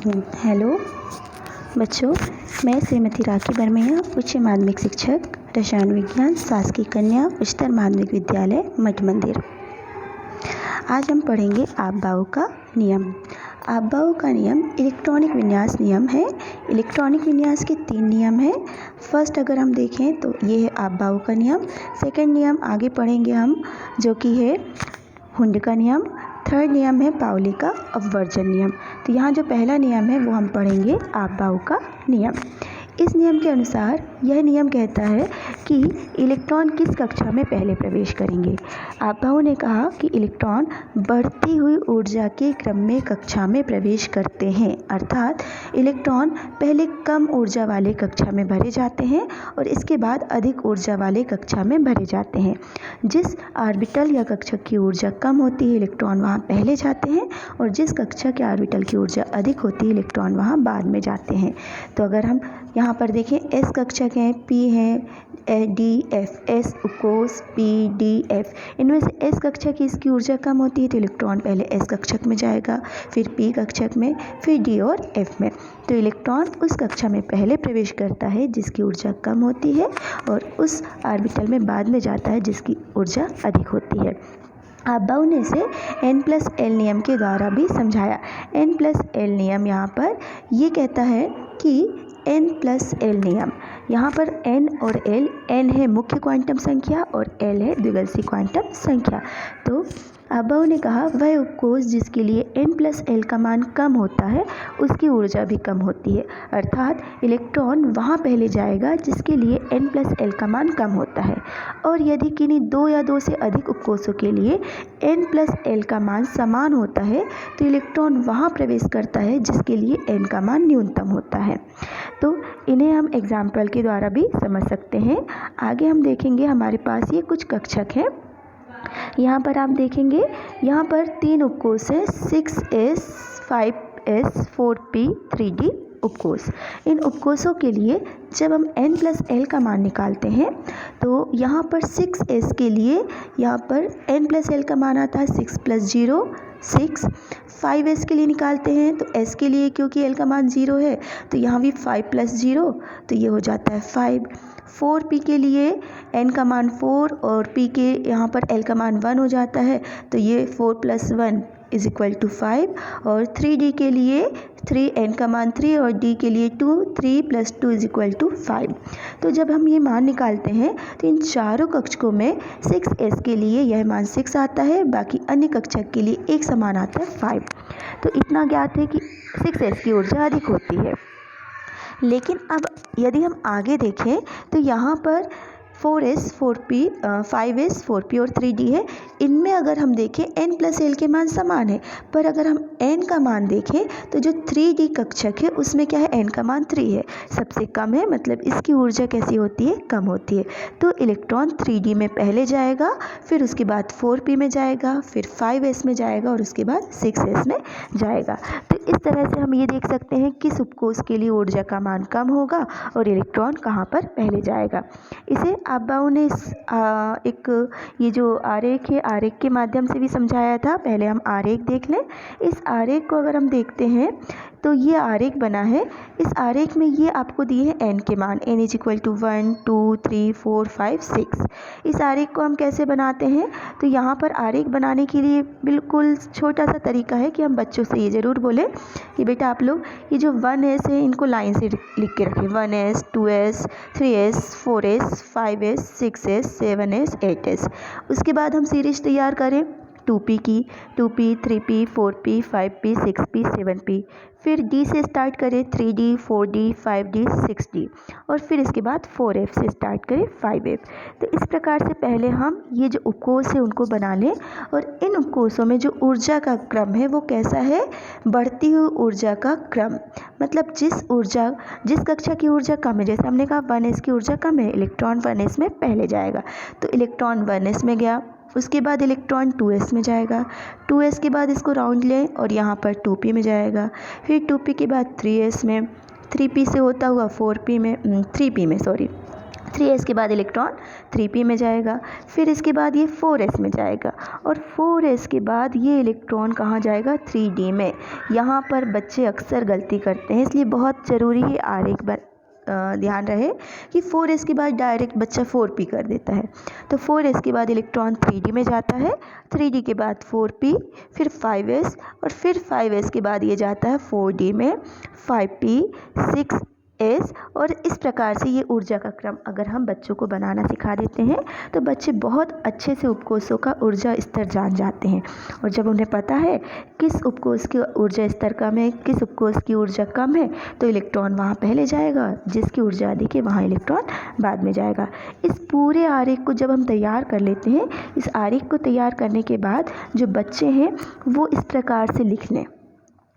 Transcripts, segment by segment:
Hello बच्चों, मैं श्रीमती राखी बरमैया, उच्च माध्यमिक शिक्षक, रसायन विज्ञान, शासकीय कन्या उच्चतर माध्यमिक विद्यालय मठ मंदिर। आज हम पढ़ेंगे आप-बाऊ का नियम। आप-बाऊ का नियम इलेक्ट्रॉनिक विन्यास नियम है। इलेक्ट्रॉनिक विन्यास के 3 नियम हैं। फर्स्ट अगर हम देखें तो ये है आप-बाऊ का नियम। सेकंड नियम आगे पढ़ेंगे हम, जो कि है हुंड का नियम। थर्ड नियम है पाउली का अपवर्जन नियम। तो यहाँ जो पहला नियम है वो हम पढ़ेंगे आप-बाऊ का नियम। इस नियम के अनुसार यह नियम कहता है कि इलेक्ट्रॉन किस कक्षा में पहले प्रवेश करेंगे। आप-बाऊ ने कहा कि इलेक्ट्रॉन बढ़ती हुई ऊर्जा के क्रम में कक्षा में प्रवेश करते हैं, अर्थात इलेक्ट्रॉन पहले कम ऊर्जा वाले कक्षा में भरे जाते हैं और इसके बाद अधिक ऊर्जा वाले कक्षा में भरे जाते हैं। जिस ऑर्बिटल या कक्षक की ऊर्जा कम होती है इलेक्ट्रॉन वहाँ पहले जाते हैं और जिस कक्षा के ऑर्बिटल की ऊर्जा अधिक होती है इलेक्ट्रॉन वहाँ बाद में जाते हैं। तो अगर हम यहाँ पर देखें, एस कक्षक हैं, पी हैं, डी एफ, एस उपकोष, पी डी एफ, इनमें से एस कक्षक की इसकी ऊर्जा कम होती है तो इलेक्ट्रॉन पहले एस कक्षक में जाएगा, फिर पी कक्षक में, फिर डी और एफ में। तो इलेक्ट्रॉन उस कक्षा में पहले प्रवेश करता है जिसकी ऊर्जा कम होती है और उस ऑर्बिटल में बाद में जाता है जिसकी ऊर्जा अधिक होती है। आप-बाऊ ने इसे n+l नियम के द्वारा भी समझाया। n+l नियम यहाँ पर ये कहता है कि n+l नियम, यहाँ पर n और l, n है मुख्य क्वांटम संख्या और l है द्विगलसी क्वांटम संख्या। तो आप-बाऊ ने कहा वह उपकोष जिसके लिए n+l का मान कम होता है उसकी ऊर्जा भी कम होती है, अर्थात इलेक्ट्रॉन वहाँ पहले जाएगा जिसके लिए n+l का मान कम होता है। और यदि किन्हीं 2 या 2 से अधिक उपकोषों के लिए n+l का मान समान होता है तो इलेक्ट्रॉन वहाँ प्रवेश करता है जिसके लिए n का मान न्यूनतम होता है। तो इन्हें हम एग्जाम्पल के द्वारा भी समझ सकते हैं। आगे हम देखेंगे, हमारे पास ये कुछ कक्षक हैं। यहाँ पर आप देखेंगे, यहाँ पर 3 उपकोष हैं, 6s, 5s, 4p, 3d उपकोष। इन उपकोषों के लिए जब हम n+l का मान निकालते हैं तो यहाँ पर 6s के लिए यहाँ पर n+l का मान आता है 6 + 0 6। 5s के लिए निकालते हैं तो s के लिए क्योंकि l का मान 0 है तो यहाँ भी 5 + 0 तो ये हो जाता है 5। 4p के लिए n का मान 4 और p के यहाँ पर l का मान 1 हो जाता है तो ये 4 + 1 = 5। और 3d के लिए 3n का मान 3 और d के लिए 2, 3 + 2 = 5। तो जब हम ये मान निकालते हैं तो इन चारों कक्षकों में 6s के लिए यह मान 6 आता है, बाकी अन्य कक्षक के लिए एक समान आता है 5। तो इतना ज्ञात है कि 6s की ऊर्जा अधिक होती है। लेकिन अब यदि हम आगे देखें तो यहाँ पर 4s, 4p, 5s, 4p और 3d है। इनमें अगर हम देखें n+l के मान समान है, पर अगर हम n का मान देखें तो जो 3d कक्षक है उसमें क्या है, n का मान 3 है, सबसे कम है, मतलब इसकी ऊर्जा कैसी होती है, कम होती है। तो इलेक्ट्रॉन 3d में पहले जाएगा, फिर उसके बाद 4p में जाएगा, फिर 5s में जाएगा और उसके बाद 6s में जाएगा। तो इस तरह से हम ये देख सकते हैं किस उपकोष के लिए ऊर्जा का मान कम होगा और इलेक्ट्रॉन कहाँ पर पहले जाएगा। इसे आप-बाऊ ने एक ये जो आरेख है, आरेख के माध्यम से भी समझाया था। पहले हम आरेख देख लें। इस आरेख को अगर हम देखते हैं तो ये आरेख बना है। इस आरेख में ये आपको दिए हैं n के मान, n = 1, 2, 3, 4, 5, 6। इस आरेख को हम कैसे बनाते हैं, तो यहाँ पर आरेख बनाने के लिए बिल्कुल छोटा सा तरीका है कि हम बच्चों से ये ज़रूर बोलें कि बेटा आप लोग ये जो 1s है इनको लाइन से लिख के रखें, 1s, 2s, 3s, 4s, 5s, 6s, 7s, 8s। उसके बाद हम सीरीज तैयार करें 2p की, 2p, 3p, 4p, 5p, 6p, 7p। फिर d से स्टार्ट करें 3d, 4d, 5d, 6d और फिर इसके बाद 4f से स्टार्ट करें 5f। तो इस प्रकार से पहले हम ये जो उपकोष है उनको बना लें और इन उपकोषों में जो ऊर्जा का क्रम है वो कैसा है, बढ़ती हुई ऊर्जा का क्रम। मतलब जिस कक्षा की ऊर्जा कम है, जैसे हमने कहा 1s की ऊर्जा कम है, इलेक्ट्रॉन 1s में पहले जाएगा तो इलेक्ट्रॉन 1s में गया, उसके बाद इलेक्ट्रॉन 2s में जाएगा, 2s के बाद इसको राउंड लें और यहाँ पर 2p में जाएगा, फिर 2p के बाद 3s में, 3p से होता हुआ 4p में, 3p में 3s के बाद इलेक्ट्रॉन 3p में जाएगा, फिर इसके बाद ये 4s में जाएगा और 4s के बाद ये इलेक्ट्रॉन कहाँ जाएगा, 3d में। यहाँ पर बच्चे अक्सर गलती करते हैं, इसलिए बहुत ज़रूरी है आरेख ध्यान रहे कि 4s के बाद डायरेक्ट बच्चा 4p कर देता है। तो 4s के बाद इलेक्ट्रॉन 3d में जाता है, 3d के बाद 4p, फिर 5s और फिर 5s के बाद ये जाता है 4d में, 5p, 6s और इस प्रकार से ये ऊर्जा का क्रम अगर हम बच्चों को बनाना सिखा देते हैं तो बच्चे बहुत अच्छे से उपकोषों का ऊर्जा स्तर जान जाते हैं। और जब उन्हें पता है किस उपकोष की ऊर्जा स्तर कम है, किस उपकोष की ऊर्जा कम है, तो इलेक्ट्रॉन वहाँ पहले जाएगा, जिसकी ऊर्जा अधिक है वहाँ इलेक्ट्रॉन बाद में जाएगा। इस पूरे आरेख को जब हम तैयार कर लेते हैं, इस आरेख को तैयार करने के बाद जो बच्चे हैं वो इस प्रकार से लिख लें,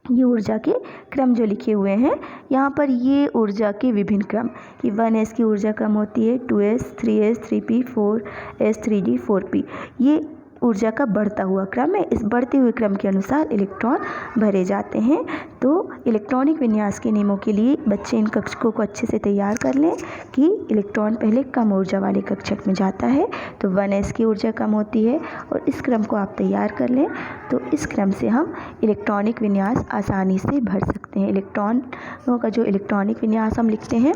ये ऊर्जा के क्रम जो लिखे हुए हैं यहाँ पर, ये ऊर्जा के विभिन्न क्रम कि 1s की ऊर्जा कम होती है, 2s, 3s, 3p, 4s, 3d, 4p, ये ऊर्जा का बढ़ता हुआ क्रम है। इस बढ़ते हुए क्रम के अनुसार इलेक्ट्रॉन भरे जाते हैं। तो इलेक्ट्रॉनिक विन्यास के नियमों के लिए बच्चे इन कक्षकों को अच्छे से तैयार कर लें कि इलेक्ट्रॉन पहले कम ऊर्जा वाले कक्षक में जाता है, तो 1s की ऊर्जा कम होती है और इस क्रम को आप तैयार कर लें। तो इस क्रम से हम इलेक्ट्रॉनिक विन्यास आसानी से भर सकते हैं। इलेक्ट्रॉनों का जो इलेक्ट्रॉनिक विन्यास हम लिखते हैं,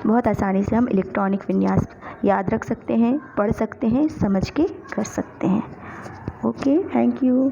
बहुत आसानी से हम इलेक्ट्रॉनिक विन्यास याद रख सकते हैं, पढ़ सकते हैं, समझ के कर सकते हैं। Okay, thank you.